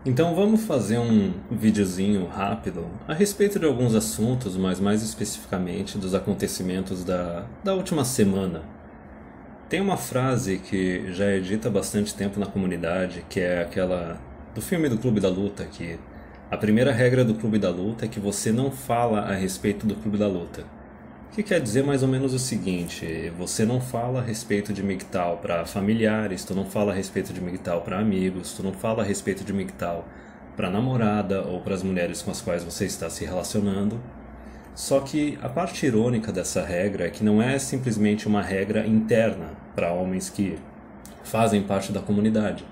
Então vamos fazer um videozinho rápido a respeito de alguns assuntos, mas mais especificamente dos acontecimentos da última semana. Tem uma frase que já é dita há bastante tempo na comunidade, que é aquela do filme do Clube da Luta, que a primeira regra do Clube da Luta é que você não fala a respeito do Clube da Luta. O que quer dizer mais ou menos o seguinte: você não fala a respeito de MGTOW para familiares, tu não fala a respeito de MGTOW para amigos, tu não fala a respeito de MGTOW para namorada ou para as mulheres com as quais você está se relacionando. Só que a parte irônica dessa regra é que não é simplesmente uma regra interna para homens que fazem parte da comunidade.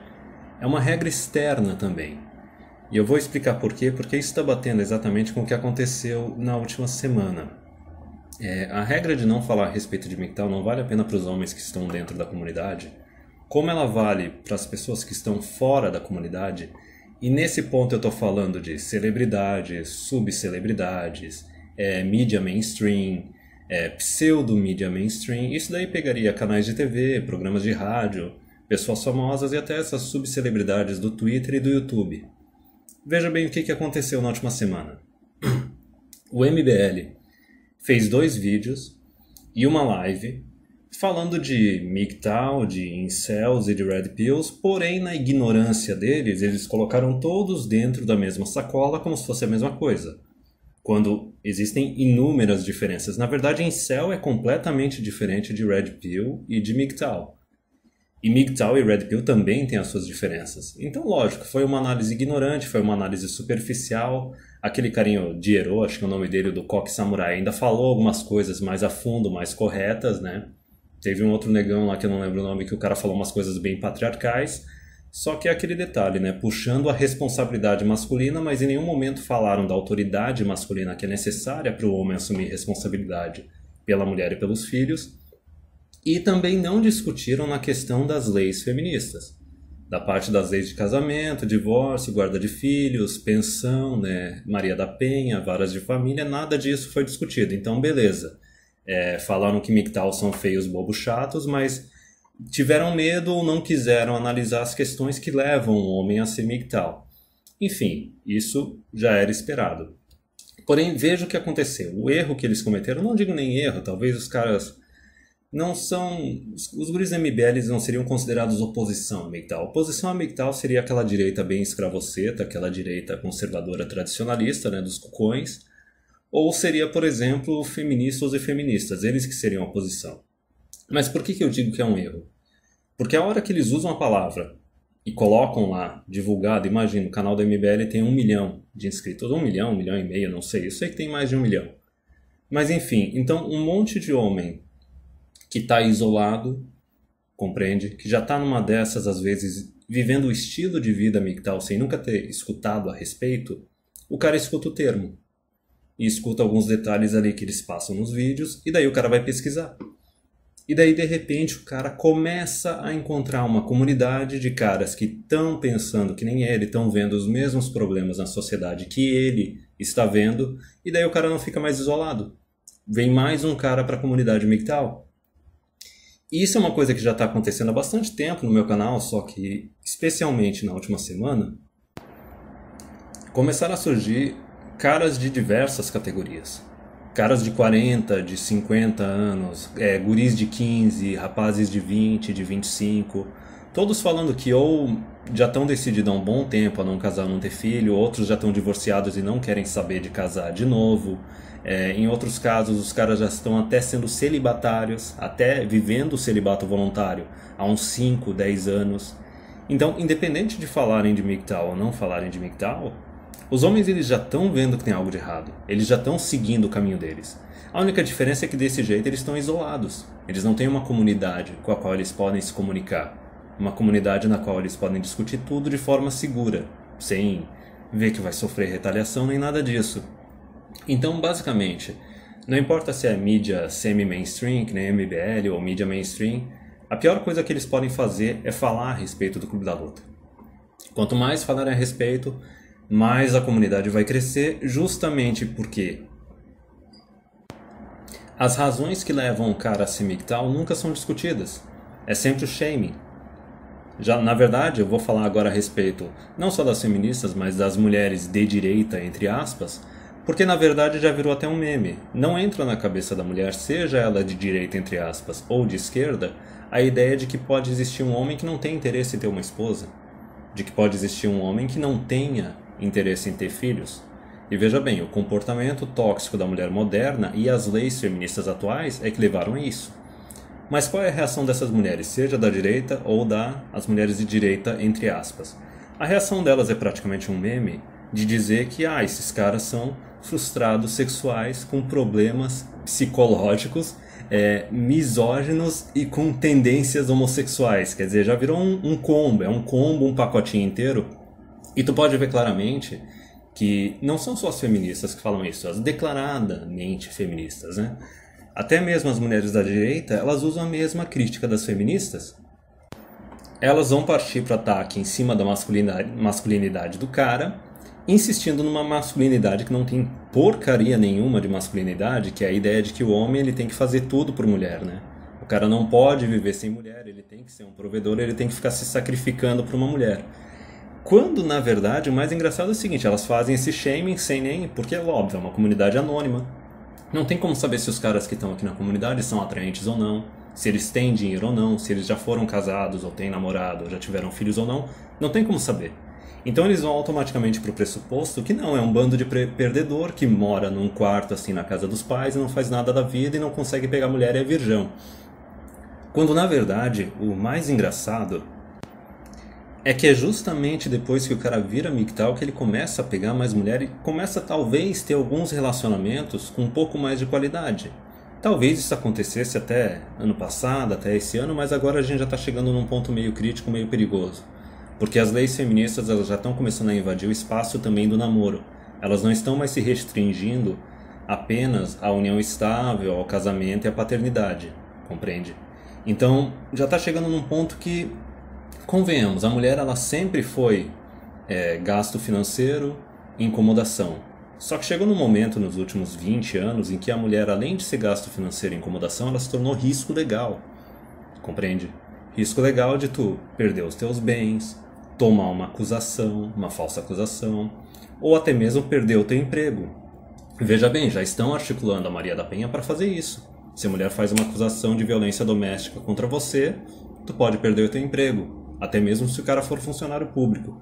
É uma regra externa também. E eu vou explicar por quê, porque isso está batendo exatamente com o que aconteceu na última semana. A regra de não falar a respeito de MGTOW não vale a pena para os homens que estão dentro da comunidade, como ela vale para as pessoas que estão fora da comunidade, e nesse ponto eu estou falando de celebridades, subcelebridades, mídia mainstream, pseudo-mídia mainstream. Isso daí pegaria canais de TV, programas de rádio, pessoas famosas e até essas subcelebridades do Twitter e do YouTube. Veja bem o que aconteceu na última semana. O MBL fez 2 vídeos e uma live falando de MGTOW, de incels e de red pills, porém na ignorância deles, eles colocaram todos dentro da mesma sacola como se fosse a mesma coisa, quando existem inúmeras diferenças. Na verdade, incel é completamente diferente de red pill e de MGTOW. E MGTOW e red pill também têm as suas diferenças. Então, lógico, foi uma análise ignorante, foi uma análise superficial. Aquele carinho Jiro, acho que é o nome dele, do Coque Samurai, ainda falou algumas coisas mais a fundo, mais corretas, né? Teve um outro negão lá que eu não lembro o nome, que o cara falou umas coisas bem patriarcais. Só que é aquele detalhe, né? Puxando a responsabilidade masculina, mas em nenhum momento falaram da autoridade masculina que é necessária para o homem assumir responsabilidade pela mulher e pelos filhos. E também não discutiram na questão das leis feministas. Da parte das leis de casamento, divórcio, guarda de filhos, pensão, né, Maria da Penha, varas de família, nada disso foi discutido. Então, beleza. Falaram que MGTOW são feios, bobos, chatos, mas tiveram medo ou não quiseram analisar as questões que levam o homem a ser MGTOW. Enfim, isso já era esperado. Porém, veja o que aconteceu. O erro que eles cometeram, não digo nem erro, talvez os caras não são... Os guris da MBL não seriam considerados oposição a MGTOW. Oposição a MGTOW seria aquela direita bem escravoceta, aquela direita conservadora tradicionalista, né, dos cucões. Ou seria, por exemplo, feministas e feministas, eles que seriam oposição. Mas por que eu digo que é um erro? Porque a hora que eles usam a palavra e colocam lá, divulgado, imagina, o canal da MBL tem 1 milhão de inscritos, 1 milhão, 1 milhão e meio, não sei, eu sei que tem mais de 1 milhão. Mas enfim, então um monte de homem que está isolado, compreende? Que já está numa dessas, às vezes, vivendo o estilo de vida MGTOW sem nunca ter escutado a respeito, o cara escuta o termo. E escuta alguns detalhes ali que eles passam nos vídeos, e daí o cara vai pesquisar. E daí, de repente, o cara começa a encontrar uma comunidade de caras que estão pensando que nem ele, estão vendo os mesmos problemas na sociedade que ele está vendo, e daí o cara não fica mais isolado. Vem mais um cara para a comunidade MGTOW. E isso é uma coisa que já está acontecendo há bastante tempo no meu canal, só que, especialmente na última semana, começaram a surgir caras de diversas categorias. Caras de 40, de 50 anos, guris de 15, rapazes de 20, de 25, todos falando que ou já estão decididos há um bom tempo a não casar, não ter filho, outros já estão divorciados e não querem saber de casar de novo. Em outros casos, os caras já estão até sendo celibatários, até vivendo o celibato voluntário há uns 5, 10 anos. Então, independente de falarem de MGTOW ou não falarem de MGTOW, os homens eles já estão vendo que tem algo de errado. Eles já estão seguindo o caminho deles. A única diferença é que desse jeito eles estão isolados. Eles não têm uma comunidade com a qual eles podem se comunicar. Uma comunidade na qual eles podem discutir tudo de forma segura, sem ver que vai sofrer retaliação nem nada disso. Então, basicamente, não importa se é mídia semi-mainstream, que nem MBL, ou mídia mainstream, a pior coisa que eles podem fazer é falar a respeito do Clube da Luta. Quanto mais falarem a respeito, mais a comunidade vai crescer, justamente porque as razões que levam o cara a ser MGTOW nunca são discutidas. É sempre o shaming. Já, na verdade, eu vou falar agora a respeito não só das feministas, mas das mulheres de direita, entre aspas, porque na verdade já virou até um meme. Não entra na cabeça da mulher, seja ela de direita, entre aspas, ou de esquerda, a ideia de que pode existir um homem que não tem interesse em ter uma esposa, de que pode existir um homem que não tenha interesse em ter filhos. E veja bem, o comportamento tóxico da mulher moderna e as leis feministas atuais é que levaram a isso. Mas qual é a reação dessas mulheres, seja da direita ou das mulheres de direita, entre aspas? A reação delas é praticamente um meme de dizer que esses caras são frustrados sexuais com problemas psicológicos, misóginos e com tendências homossexuais. Quer dizer, já virou um combo, um pacotinho inteiro. E tu pode ver claramente que não são só as feministas que falam isso, as declaradamente feministas, né? Até mesmo as mulheres da direita, elas usam a mesma crítica das feministas. Elas vão partir para ataque em cima da masculinidade do cara, insistindo numa masculinidade que não tem porcaria nenhuma de masculinidade, que é a ideia de que o homem ele tem que fazer tudo por mulher, né? O cara não pode viver sem mulher, ele tem que ser um provedor, ele tem que ficar se sacrificando por uma mulher. Quando, na verdade, o mais engraçado é o seguinte, elas fazem esse shaming sem nem... Porque, é óbvio, é uma comunidade anônima. Não tem como saber se os caras que estão aqui na comunidade são atraentes ou não, se eles têm dinheiro ou não, se eles já foram casados ou têm namorado ou já tiveram filhos ou não. Não tem como saber. Então eles vão automaticamente para o pressuposto que não, é um bando de perdedor que mora num quarto assim na casa dos pais e não faz nada da vida e não consegue pegar mulher e é virgão. Quando, na verdade, o mais engraçado é que é justamente depois que o cara vira MGTOW que ele começa a pegar mais mulher e começa talvez ter alguns relacionamentos com um pouco mais de qualidade. Talvez isso acontecesse até ano passado, até esse ano, mas agora a gente já está chegando num ponto meio crítico, meio perigoso. Porque as leis feministas elas já estão começando a invadir o espaço também do namoro. Elas não estão mais se restringindo apenas à união estável, ao casamento e à paternidade, compreende? Então já está chegando num ponto que, convenhamos, a mulher ela sempre foi gasto financeiro e incomodação. Só que chegou num momento nos últimos 20 anos em que a mulher, além de ser gasto financeiro e incomodação, ela se tornou risco legal. Compreende? Risco legal de tu perder os teus bens, tomar uma acusação, uma falsa acusação, ou até mesmo perder o teu emprego. Veja bem, já estão articulando a Maria da Penha para fazer isso. Se a mulher faz uma acusação de violência doméstica contra você, tu pode perder o teu emprego, até mesmo se o cara for funcionário público.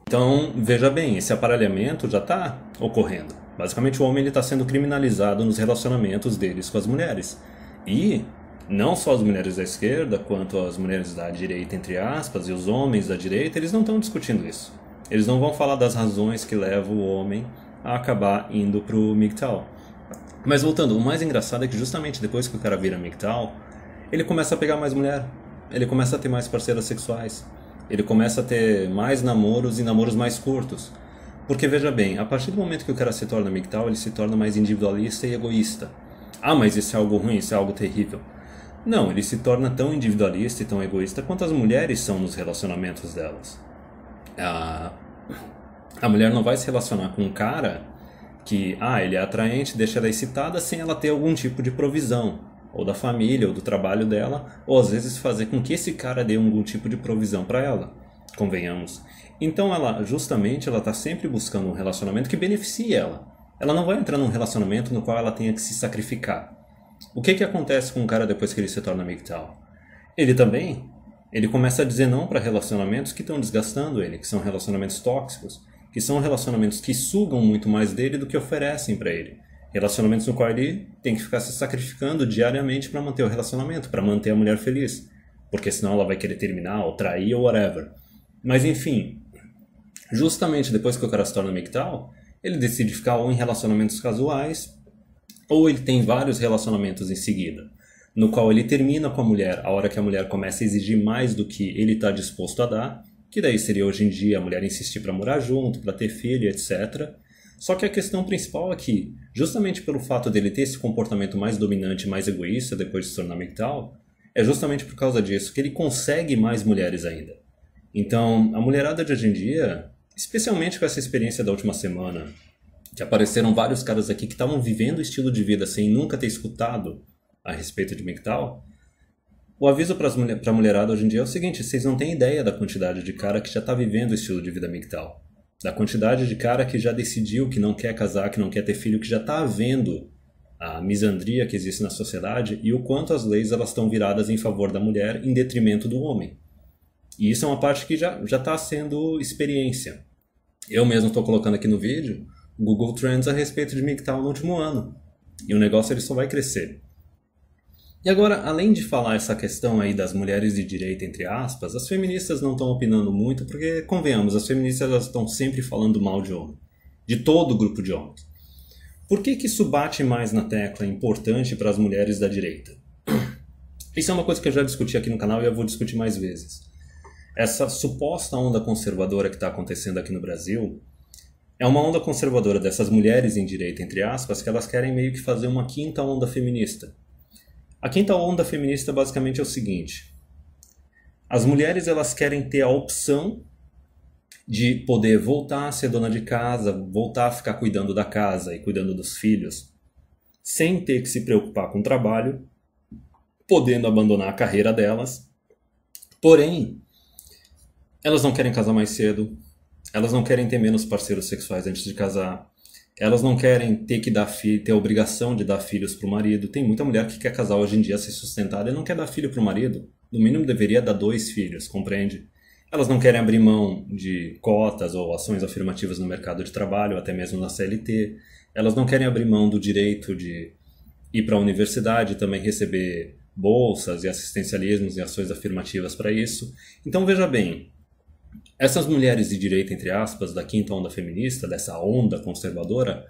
Então, veja bem, esse aparelhamento já está ocorrendo. Basicamente, o homem está sendo criminalizado nos relacionamentos deles com as mulheres. E não só as mulheres da esquerda, quanto as mulheres da direita, entre aspas, e os homens da direita, eles não estão discutindo isso. Eles não vão falar das razões que levam o homem a acabar indo para o MGTOW. Mas voltando, o mais engraçado é que justamente depois que o cara vira MGTOW, ele começa a pegar mais mulher. Ele começa a ter mais parceiras sexuais. Ele começa a ter mais namoros e namoros mais curtos. Porque veja bem, a partir do momento que o cara se torna MGTOW, ele se torna mais individualista e egoísta. Ah, mas isso é algo ruim, isso é algo terrível. Não, ele se torna tão individualista e tão egoísta quanto as mulheres são nos relacionamentos delas. A mulher não vai se relacionar com um cara que, ele é atraente, deixa ela excitada sem ela ter algum tipo de provisão, ou da família, ou do trabalho dela, ou às vezes fazer com que esse cara dê algum tipo de provisão para ela, convenhamos. Então ela está sempre buscando um relacionamento que beneficie ela. Ela não vai entrar num relacionamento no qual ela tenha que se sacrificar. O que acontece com um cara depois que ele se torna MGTOW? Ele começa a dizer não para relacionamentos que estão desgastando ele, que são relacionamentos tóxicos, que são relacionamentos que sugam muito mais dele do que oferecem para ele. Relacionamentos no qual ele tem que ficar se sacrificando diariamente para manter o relacionamento, para manter a mulher feliz. Porque senão ela vai querer terminar, ou trair, ou whatever. Mas enfim, justamente depois que o cara se torna MGTOW, ele decide ficar ou em relacionamentos casuais, ou ele tem vários relacionamentos em seguida, no qual ele termina com a mulher a hora que a mulher começa a exigir mais do que ele está disposto a dar, que daí seria hoje em dia a mulher insistir para morar junto, para ter filho, etc. Só que a questão principal é que, justamente pelo fato dele ter esse comportamento mais dominante, mais egoísta depois de se tornar MGTOW, é justamente por causa disso que ele consegue mais mulheres ainda. Então, a mulherada de hoje em dia, especialmente com essa experiência da última semana, que apareceram vários caras aqui que estavam vivendo o estilo de vida sem nunca ter escutado a respeito de MGTOW, O aviso para a mulherada hoje em dia é o seguinte: vocês não têm ideia da quantidade de cara que já está vivendo o estilo de vida MGTOW. Da quantidade de cara que já decidiu que não quer casar, que não quer ter filho, que já está vendo a misandria que existe na sociedade e o quanto as leis elas estão viradas em favor da mulher em detrimento do homem. E isso é uma parte que já está sendo experiência. Eu mesmo estou colocando aqui no vídeo Google Trends a respeito de MGTOW no último ano. E o negócio ele só vai crescer. E agora, além de falar essa questão aí das mulheres de direita, entre aspas, as feministas não estão opinando muito, porque, convenhamos, as feministas elas estão sempre falando mal de homem. De todo o grupo de homens. Por que isso bate mais na tecla importante para as mulheres da direita? Isso é uma coisa que eu já discuti aqui no canal e eu vou discutir mais vezes. Essa suposta onda conservadora que está acontecendo aqui no Brasil é uma onda conservadora dessas mulheres em direita, entre aspas, que elas querem meio que fazer uma quinta onda feminista. A quinta onda feminista basicamente é o seguinte: as mulheres elas querem ter a opção de poder voltar a ser dona de casa, voltar a ficar cuidando da casa e cuidando dos filhos, sem ter que se preocupar com o trabalho, podendo abandonar a carreira delas. Porém, elas não querem casar mais cedo, elas não querem ter menos parceiros sexuais antes de casar, elas não querem ter que ter a obrigação de dar filhos para o marido. Tem muita mulher que quer casar hoje em dia, ser sustentada e não quer dar filho para o marido. No mínimo deveria dar 2 filhos, compreende? Elas não querem abrir mão de cotas ou ações afirmativas no mercado de trabalho, até mesmo na CLT. Elas não querem abrir mão do direito de ir para a universidade e também receber bolsas e assistencialismos e ações afirmativas para isso. Então veja bem, essas mulheres de direita, entre aspas, da quinta onda feminista, dessa onda conservadora,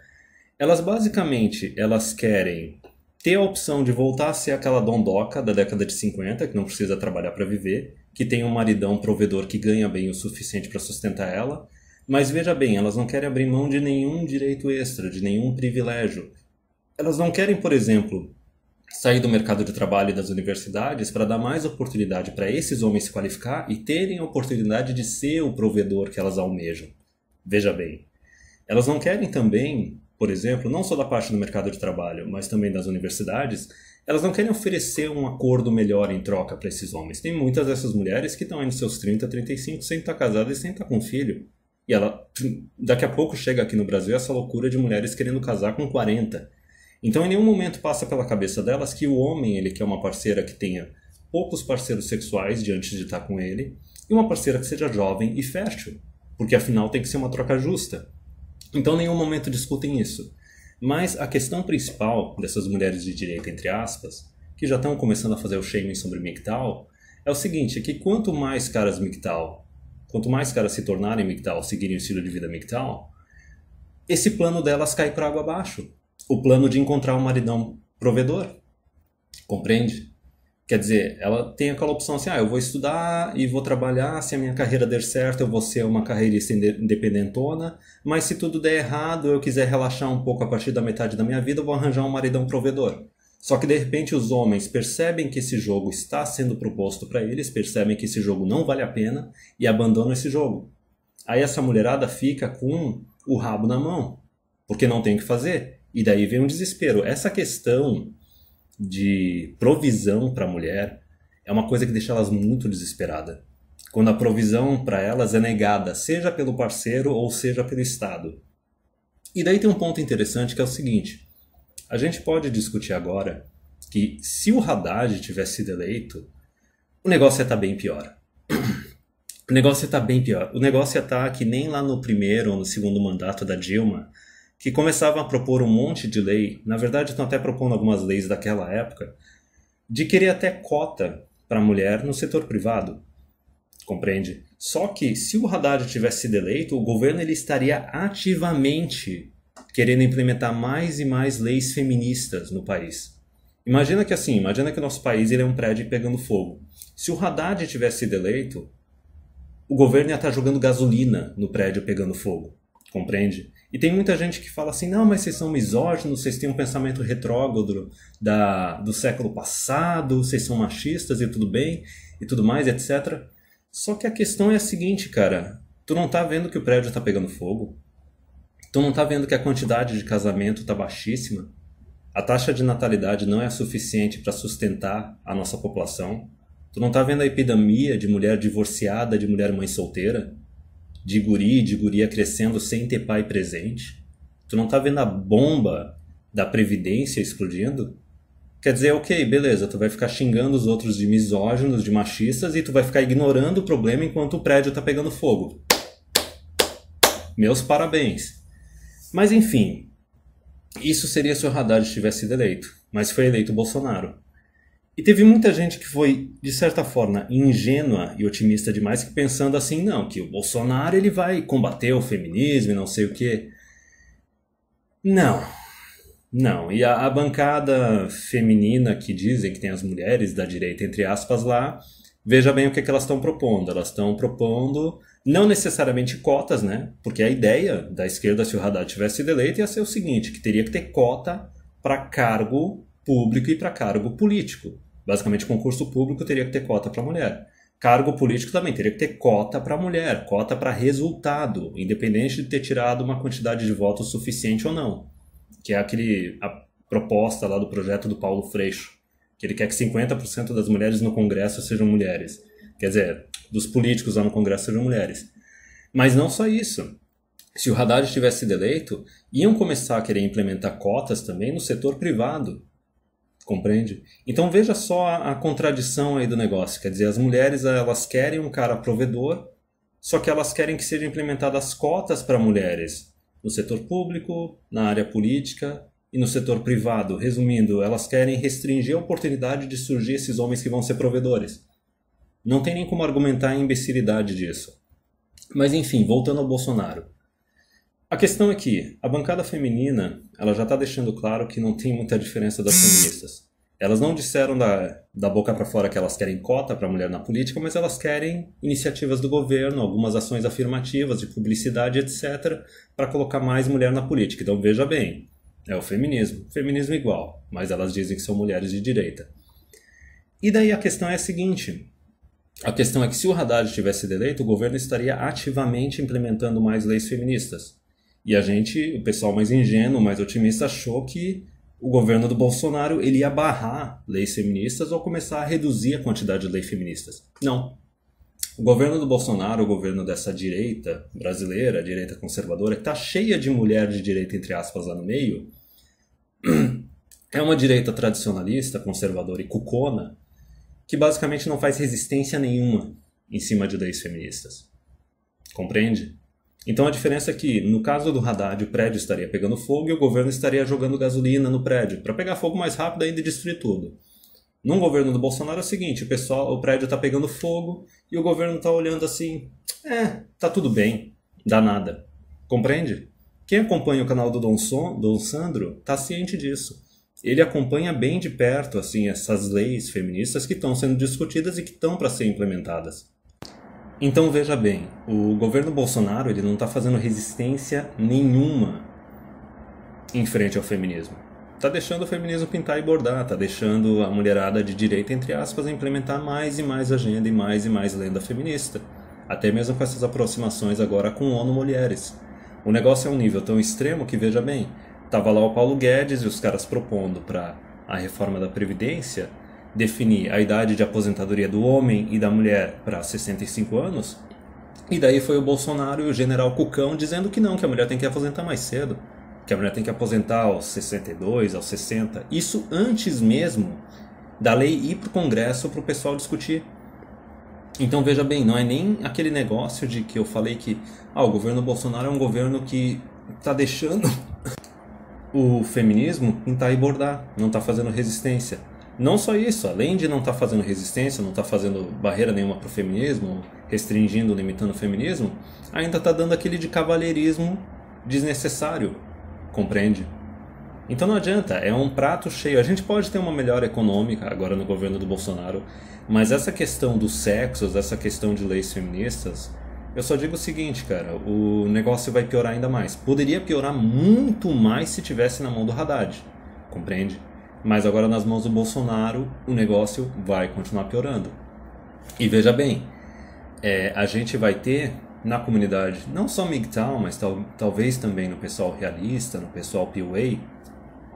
elas basicamente elas querem ter a opção de voltar a ser aquela dondoca da década de 50, que não precisa trabalhar para viver, que tem um maridão provedor que ganha bem o suficiente para sustentar ela, mas veja bem, elas não querem abrir mão de nenhum direito extra, de nenhum privilégio. Elas não querem, por exemplo, sair do mercado de trabalho e das universidades para dar mais oportunidade para esses homens se qualificar e terem a oportunidade de ser o provedor que elas almejam. Veja bem, elas não querem também, por exemplo, não só da parte do mercado de trabalho, mas também das universidades, elas não querem oferecer um acordo melhor em troca para esses homens. Tem muitas dessas mulheres que estão aí nos seus 30, 35, sem estar casadas e sem estar com filho. E ela, daqui a pouco chega aqui no Brasil essa loucura de mulheres querendo casar com 40. Então em nenhum momento passa pela cabeça delas que o homem ele quer uma parceira que tenha poucos parceiros sexuais diante de estar com ele e uma parceira que seja jovem e fértil, porque afinal tem que ser uma troca justa. Então em nenhum momento discutem isso. Mas a questão principal dessas mulheres de direita, entre aspas, que já estão começando a fazer o shaming sobre MGTOW, é o seguinte, é que quanto mais caras MGTOW, quanto mais caras se tornarem MGTOW, seguirem o estilo de vida MGTOW, esse plano delas cai para água abaixo. O plano de encontrar um maridão provedor. Compreende? Quer dizer, ela tem aquela opção assim, eu vou estudar e vou trabalhar, se a minha carreira der certo eu vou ser uma carreirista independentona, mas se tudo der errado, eu quiser relaxar um pouco a partir da metade da minha vida, eu vou arranjar um maridão provedor. Só que de repente os homens percebem que esse jogo está sendo proposto para eles, percebem que esse jogo não vale a pena e abandonam esse jogo. Aí essa mulherada fica com o rabo na mão, porque não tem o que fazer. E daí vem um desespero. Essa questão de provisão para a mulher é uma coisa que deixa elas muito desesperadas. Quando a provisão para elas é negada, seja pelo parceiro ou seja pelo Estado. E daí tem um ponto interessante que é o seguinte. A gente pode discutir agora que se o Haddad tivesse sido eleito, o negócio ia estar bem pior. O negócio ia estar bem pior. O negócio ia estar que nem lá no primeiro ou no segundo mandato da Dilma, que começavam a propor um monte de lei, na verdade estão até propondo algumas leis daquela época, de querer até cota para a mulher no setor privado. Compreende? Só que se o Haddad tivesse sido eleito, o governo ele estaria ativamente querendo implementar mais e mais leis feministas no país. Imagina que o nosso país ele é um prédio pegando fogo. Se o Haddad tivesse sido eleito, o governo ia estar jogando gasolina no prédio pegando fogo. Compreende? E tem muita gente que fala assim, não, mas vocês são misóginos, vocês têm um pensamento retrógrado do século passado, vocês são machistas e tudo bem, e tudo mais, etc. Só que a questão é a seguinte, cara, tu não tá vendo que o prédio tá pegando fogo? Tu não tá vendo que a quantidade de casamento tá baixíssima? A taxa de natalidade não é suficiente para sustentar a nossa população. Tu não tá vendo a epidemia de mulher divorciada, de mulher mãe solteira? De guria crescendo sem ter pai presente? Tu não tá vendo a bomba da Previdência explodindo? Quer dizer, ok, beleza, tu vai ficar xingando os outros de misóginos, de machistas, e tu vai ficar ignorando o problema enquanto o prédio tá pegando fogo. Meus parabéns. Mas enfim, isso seria se o Haddad tivesse sido eleito, mas foi eleito o Bolsonaro. E teve muita gente que foi, de certa forma, ingênua e otimista demais, que pensando assim, não, que o Bolsonaro ele vai combater o feminismo e não sei o quê. Não. Não, e a bancada feminina que dizem que tem as mulheres da direita, entre aspas, lá, veja bem o que elas estão propondo. Elas estão propondo, não necessariamente cotas, né? Porque a ideia da esquerda, se o Haddad tivesse sido eleito, ia ser o seguinte, que teria que ter cota para cargo público e para cargo político. Basicamente, concurso público teria que ter cota para mulher. Cargo político também teria que ter cota para mulher, cota para resultado, independente de ter tirado uma quantidade de votos suficiente ou não. Que é a proposta lá do projeto do Paulo Freixo, que ele quer que 50% das mulheres no Congresso sejam mulheres. Quer dizer, dos políticos lá no Congresso sejam mulheres. Mas não só isso. Se o Haddad tivesse sido eleito, iam começar a querer implementar cotas também no setor privado. Compreende? Então veja só a contradição aí do negócio. Quer dizer, as mulheres elas querem um cara provedor, só que elas querem que sejam implementadas cotas para mulheres no setor público, na área política e no setor privado. Resumindo, elas querem restringir a oportunidade de surgir esses homens que vão ser provedores. Não tem nem como argumentar a imbecilidade disso. Mas enfim, voltando ao Bolsonaro. A questão é que a bancada feminina ela já está deixando claro que não tem muita diferença das feministas. Elas não disseram da boca para fora que elas querem cota para mulher na política, mas elas querem iniciativas do governo, algumas ações afirmativas de publicidade, etc., para colocar mais mulher na política. Então veja bem, é o feminismo. Feminismo igual, mas elas dizem que são mulheres de direita. E daí a questão é a seguinte, a questão é que se o Haddad tivesse sido eleito, o governo estaria ativamente implementando mais leis feministas. E o pessoal mais ingênuo, mais otimista, achou que o governo do Bolsonaro ele ia barrar leis feministas ou começar a reduzir a quantidade de leis feministas. Não. O governo do Bolsonaro, o governo dessa direita brasileira, direita conservadora, que está cheia de mulher de direita, entre aspas, lá no meio, é uma direita tradicionalista, conservadora e cucona, que basicamente não faz resistência nenhuma em cima de leis feministas. Compreende? Então a diferença é que, no caso do Haddad, o prédio estaria pegando fogo e o governo estaria jogando gasolina no prédio, para pegar fogo mais rápido ainda e destruir tudo. No governo do Bolsonaro é o seguinte, o prédio está pegando fogo e o governo está olhando assim, tá tudo bem, dá nada. Compreende? Quem acompanha o canal do Dom Sandro está ciente disso. Ele acompanha bem de perto assim essas leis feministas que estão sendo discutidas e que estão para ser implementadas. Então veja bem, o governo Bolsonaro ele não está fazendo resistência nenhuma em frente ao feminismo. Está deixando o feminismo pintar e bordar, está deixando a mulherada de direita, entre aspas, implementar mais e mais agenda e mais lenda feminista. Até mesmo com essas aproximações agora com ONU Mulheres. O negócio é um nível tão extremo que, veja bem, estava lá o Paulo Guedes e os caras propondo para a reforma da Previdência definir a idade de aposentadoria do homem e da mulher para 65 anos, e daí foi o Bolsonaro e o general Cucão dizendo que não, que a mulher tem que aposentar mais cedo, que a mulher tem que aposentar aos 62, aos 60, isso antes mesmo da lei ir para o Congresso para o pessoal discutir. Então veja bem, não é nem aquele negócio de que eu falei que o governo Bolsonaro é um governo que está deixando o feminismo pintar e bordar, não está fazendo resistência. Não só isso, além de não estar fazendo resistência, não estar fazendo barreira nenhuma para o feminismo, restringindo, limitando o feminismo, ainda está dando aquele de cavalheirismo desnecessário, compreende? Então não adianta, é um prato cheio. A gente pode ter uma melhora econômica agora no governo do Bolsonaro, mas essa questão dos sexos, essa questão de leis feministas, eu só digo o seguinte, cara, o negócio vai piorar ainda mais. Poderia piorar muito mais se tivesse na mão do Haddad, compreende? Mas agora nas mãos do Bolsonaro o negócio vai continuar piorando. E veja bem, a gente vai ter na comunidade, não só MGTOW, mas talvez também no pessoal realista, no pessoal PUA,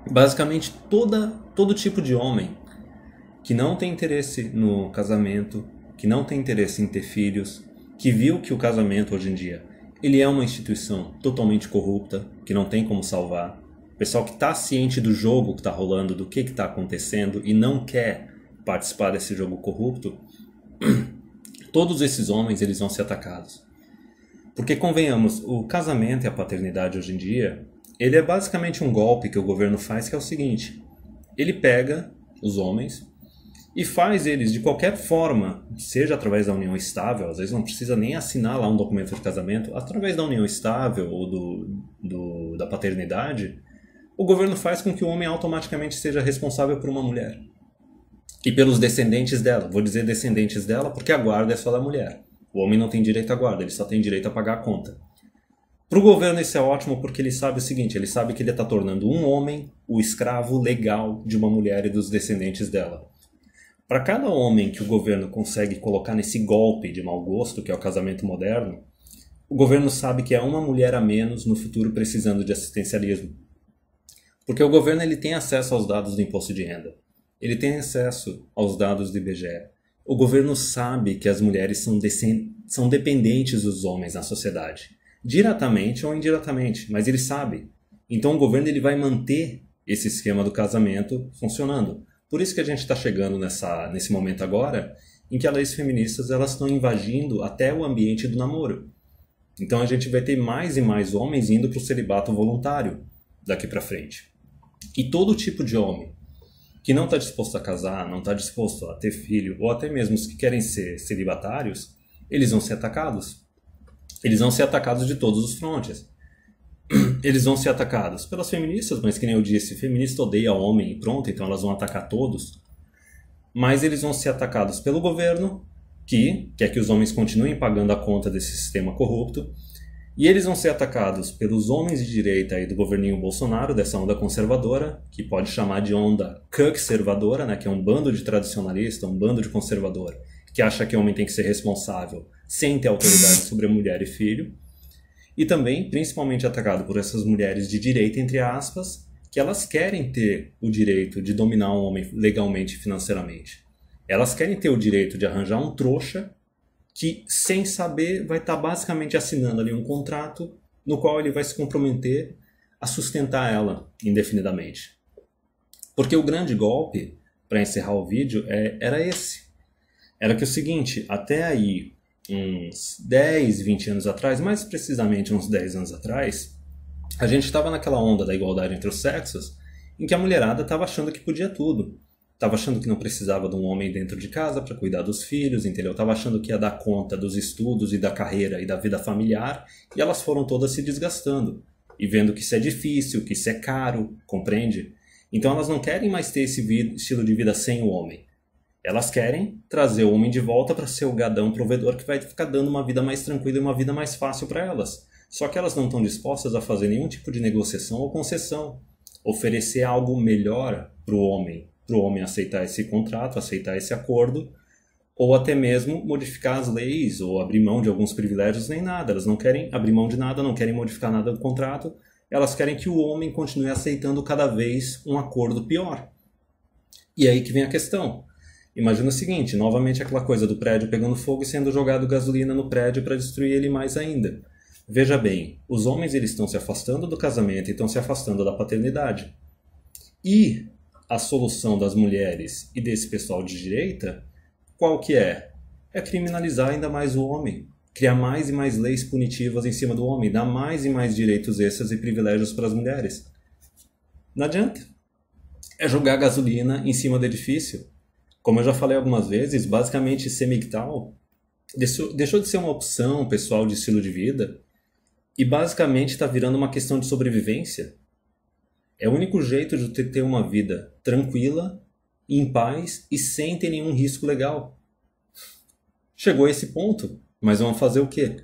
Basicamente, todo tipo de homem que não tem interesse no casamento, que não tem interesse em ter filhos, que viu que o casamento hoje em dia ele é uma instituição totalmente corrupta, que não tem como salvar. Pessoal que está ciente do jogo que está rolando, do que está acontecendo e não quer participar desse jogo corrupto, todos esses homens eles vão ser atacados. Porque convenhamos, o casamento e a paternidade hoje em dia, ele é basicamente um golpe que o governo faz, que é o seguinte: ele pega os homens e faz eles de qualquer forma, seja através da união estável, às vezes não precisa nem assinar lá um documento de casamento, através da união estável ou da paternidade, o governo faz com que o homem automaticamente seja responsável por uma mulher. E pelos descendentes dela. Vou dizer descendentes dela porque a guarda é só da mulher. O homem não tem direito à guarda, ele só tem direito a pagar a conta. Para o governo isso é ótimo porque ele sabe o seguinte, ele sabe que ele está tornando um homem o escravo legal de uma mulher e dos descendentes dela. Para cada homem que o governo consegue colocar nesse golpe de mau gosto, que é o casamento moderno, o governo sabe que é uma mulher a menos no futuro precisando de assistencialismo. Porque o governo ele tem acesso aos dados do imposto de renda. Ele tem acesso aos dados do IBGE. O governo sabe que as mulheres são dependentes dos homens na sociedade. Diretamente ou indiretamente, mas ele sabe. Então o governo ele vai manter esse esquema do casamento funcionando. Por isso que a gente está chegando nesse momento agora, em que as leis feministas elas estão invadindo até o ambiente do namoro. Então a gente vai ter mais e mais homens indo para o celibato voluntário daqui para frente. E todo tipo de homem que não está disposto a casar, não está disposto a ter filho, ou até mesmo os que querem ser celibatários, eles vão ser atacados. Eles vão ser atacados de todos os frontes. Eles vão ser atacados pelas feministas, mas que nem eu disse, feminista odeia homem e pronto, então elas vão atacar todos. Mas eles vão ser atacados pelo governo, que quer que os homens continuem pagando a conta desse sistema corrupto. E eles vão ser atacados pelos homens de direita aí do governinho Bolsonaro, dessa onda conservadora, que pode chamar de onda conservadora, né, que é um bando de tradicionalista, um bando de conservador, que acha que o homem tem que ser responsável sem ter autoridade sobre a mulher e filho. E também, principalmente atacado por essas mulheres de direita, entre aspas, que elas querem ter o direito de dominar um homem legalmente e financeiramente. Elas querem ter o direito de arranjar um trouxa que, sem saber, vai estar basicamente assinando ali um contrato no qual ele vai se comprometer a sustentar ela indefinidamente. Porque o grande golpe, para encerrar o vídeo, era esse. Era que o seguinte, até aí, uns 10, 20 anos atrás, mais precisamente uns 10 anos atrás, a gente estava naquela onda da igualdade entre os sexos, em que a mulherada estava achando que podia tudo. Estava achando que não precisava de um homem dentro de casa para cuidar dos filhos, entendeu? Estava achando que ia dar conta dos estudos e da carreira e da vida familiar, e elas foram todas se desgastando. E vendo que isso é difícil, que isso é caro, compreende? Então elas não querem mais ter esse estilo de vida sem o homem. Elas querem trazer o homem de volta para ser o gadão provedor que vai ficar dando uma vida mais tranquila e uma vida mais fácil para elas. Só que elas não estão dispostas a fazer nenhum tipo de negociação ou concessão. Oferecer algo melhor para o homem aceitar esse contrato, aceitar esse acordo, ou até mesmo modificar as leis ou abrir mão de alguns privilégios, nem nada. Elas não querem abrir mão de nada, não querem modificar nada do contrato. Elas querem que o homem continue aceitando cada vez um acordo pior. E aí que vem a questão. Imagina o seguinte, novamente aquela coisa do prédio pegando fogo e sendo jogado gasolina no prédio para destruir ele mais ainda. Veja bem, os homens eles estão se afastando do casamento e estão se afastando da paternidade. E a solução das mulheres e desse pessoal de direita, qual que é? É criminalizar ainda mais o homem. Criar mais e mais leis punitivas em cima do homem. Dar mais e mais direitos extras e privilégios para as mulheres. Não adianta. É jogar gasolina em cima do edifício. Como eu já falei algumas vezes, basicamente ser MGTOW deixou de ser uma opção pessoal de estilo de vida e basicamente está virando uma questão de sobrevivência. É o único jeito de ter uma vida tranquila, em paz e sem ter nenhum risco legal. Chegou a esse ponto, mas vamos fazer o quê?